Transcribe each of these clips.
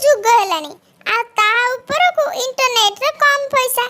जुग हेलानी आ ता ऊपर को इंटरनेट रे कम पैसा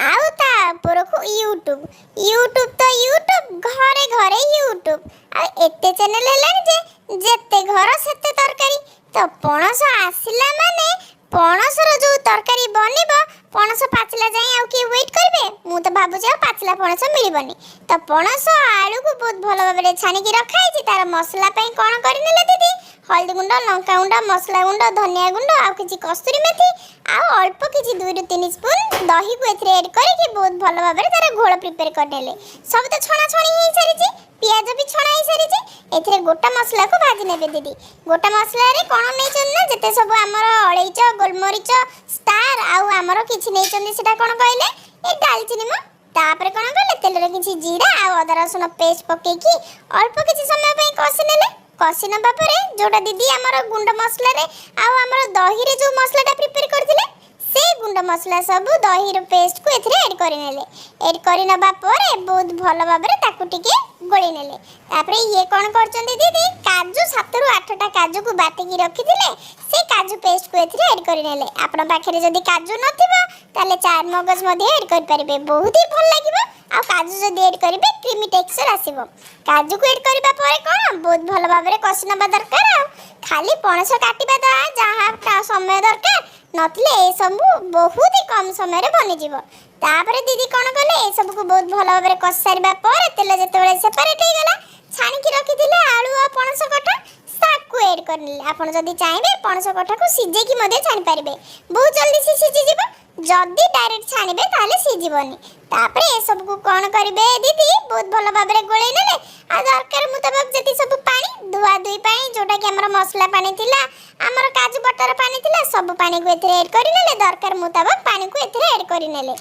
आउ ता ऊपर को यूट्यूब यूट्यूब तो यूट्यूब घरे घरे यूट्यूब आ एते चैनल हेलानी जे जेते घर सेते तरकारी तो पणस आसिला माने पणसर जो तरकारी बनिबो पणस पाचला जाई आउ की वेट करबे मु तो भाबु जे पाचला पणस मिलिबनी तो पणस आलू को बहुत भलो भाबरे छानी की रखाई छी तार मसला पई कोन करनेले दीदी हल्दी गुंड लंका गुंड मसला गुंड धनिया गुंड आ किछि कस्तूरी मेथी आ अल्प किछि 2 ରୁ 3 स्पून दही को एथरे ऐड करी बहुत भलो भाबरे तार घोळ प्रिपेयर करनेले सब तो छणा छणी ही सारी छी पियाज भी छणा ही सारी छी एथरे गोटा मसला को भाजी नेबे दीदी गोटा मसला रे कोन नै चन ना जते सब हमर अळैच गोलमरिच स्टार आ हमर किछि नै चन सेटा कोन कहले ए दालचीनी म तापर कोन कहले तेल रे किछि जीरा आ अदा रसुन पेस्ट पके की अल्प किछि समय पई कसी नेले कसी नबा परे जोटा दीदी हमर गुंड मसला रे आ हमर दही रे जो मसलाटा प्रिपेयर करथिले से गुंड मसला सब दही रो पेस्ट को एथरे ऐड करि नेले ऐड करि नबा परे बहुत भलो भाबरे ताकू टिके गोळी नेले तापरे ये कोन करचंदी दीदी काजू 7 ରୁ 8 टा काजू को बाटी की रखिथिले से काजू पेस्ट को एथरे ऐड करि नेले आपण पाखरे जदी काजू नथिबो ताले चार मगज मध्ये ऐड कर परिबे बहुत ही भल लागिबो आ काजू जदी ऐड करिबे क्रीमी टेक्सचर आसीबो काजू को ऐड करबा परे कोन बहुत भल भाबरे कसी नबा दरकार खाली पणस काटिबा दा जहा समय दरकार नथले ए सब बहुत ही कम समय रे बनि जीवो तापरे दीदी कोन कले ए सब को बहुत भल भाबरे कस सारिबा परे तेल जेतेबेले सेपरेट हे गला छानी की रखिथिले आलू आ पणस कटा साकु ऐड करले आपण जदी चाहेबे पणस कटा को सिजे की मध्ये छानी परिबे बहुत जल्दी से सिजी जीवो जदी डायरेक्ट छानिबे ताले सिजिबोनी तापरे ए सब को कोन करिबे दीदी बहुत भल भाबरे गोळै नेले आ दरकार मुताबिक जति सब पानी धुआ दुई पानी जोटा कि हमर मसला पानी थिला हमर काजू बटर पानी थिला सब पानी को एथरे ऐड करि नेले दरकार मुताबिक पानी को एथरे ऐड करि नेले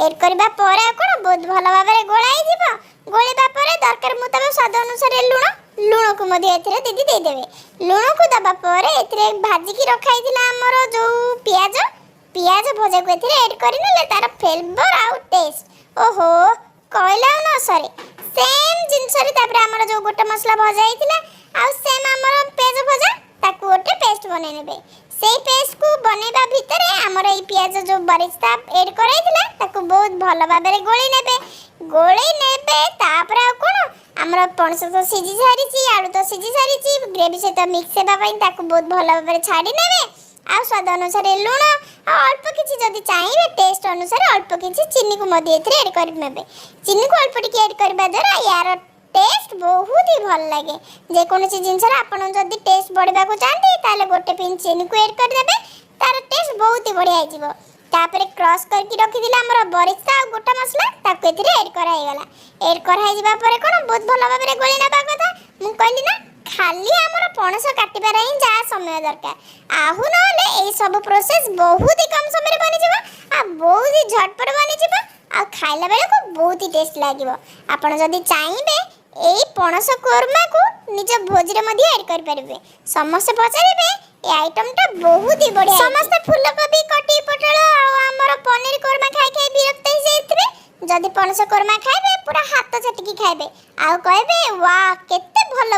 ऐड करबा परे कोन बहुत भल भाबरे गोळाई जीवो गोळेबा परे दरकार मुताबिक स्वाद अनुसार लूण को मध्ये एथरे दीदी दे देबे लूण को दबा परे एथरे भाजी की रखाई थिला हमर जो पियाज भजा को एथरे ऐड करि नेले तार फ्लेवर आउ टेस्ट ओहो कहला न सरे सेम जिंस रे तापर हमर जो गोटा मसला भजा आइथिला आ सेम हमर पियाज भजा ताकू ओटे पेस्ट बनै नेबे सेई पेस्ट को बनेबा भितरे हमर ई पियाज जो बरिस्ता ऐड कराइथिला ताकू बहुत भलो भाबरे गोळै नेबे तापर आ कोन हमर पणस तो सिजी सारी छी आलू तो सिजी सारी छी ग्रेवी से तो मिक्स हेबा पई ताकू बहुत भलो भाबरे छाडी नेबे आ स्वाद अनुसार लूण अल्प किछि जदी चाहिए टेस्ट अनुसार अल्प किछि चीनी को मध्ये एथरे ऐड कर नेबे चीनी को अल्प टिके ऐड करबा द्वारा यार टेस्ट बहुत ही भल लागे जे कोनोसी जिंस रे आपण जदी टेस्ट बढ़िबा को चाहते ताले गोटे पिंच चीनी को ऐड कर देबे तार टेस्ट बहुत ही बढ़िया आइजिवो तापरे क्रॉस करके रखि दिला हमर बरिस्ता आ गोटा मसला ताको एथरे ऐड कराई गला ऐड कराई जिबा परे कोन बहुत भल भाबरे गोली नबा कथा मु कहली ना खाली हमर पणस काटिबा रही जा समय दरकार आहु नले ए सब प्रोसेस बहुत ही कम समय रे बनि जिवो आ बहुत ही झटपट बनि जिवो आ खाइला बेले को बहुत ही टेस्ट लागिवो आपण जदी चाहिबे एई पणस कोरमा को निज भोज रे मध्ये ऐड कर परिबे समस्त पचारिबे ए आइटम टा बहुत ही बढ़िया समस्त फूलकोबी कटी पटल आ हमर पनीर कोरमा खाइ खाइ विरक्त हो जाइतबे जदी पणस कोरमा खाइबे पूरा हाथ चटकी खाइबे आ कहबे वाह केते भलो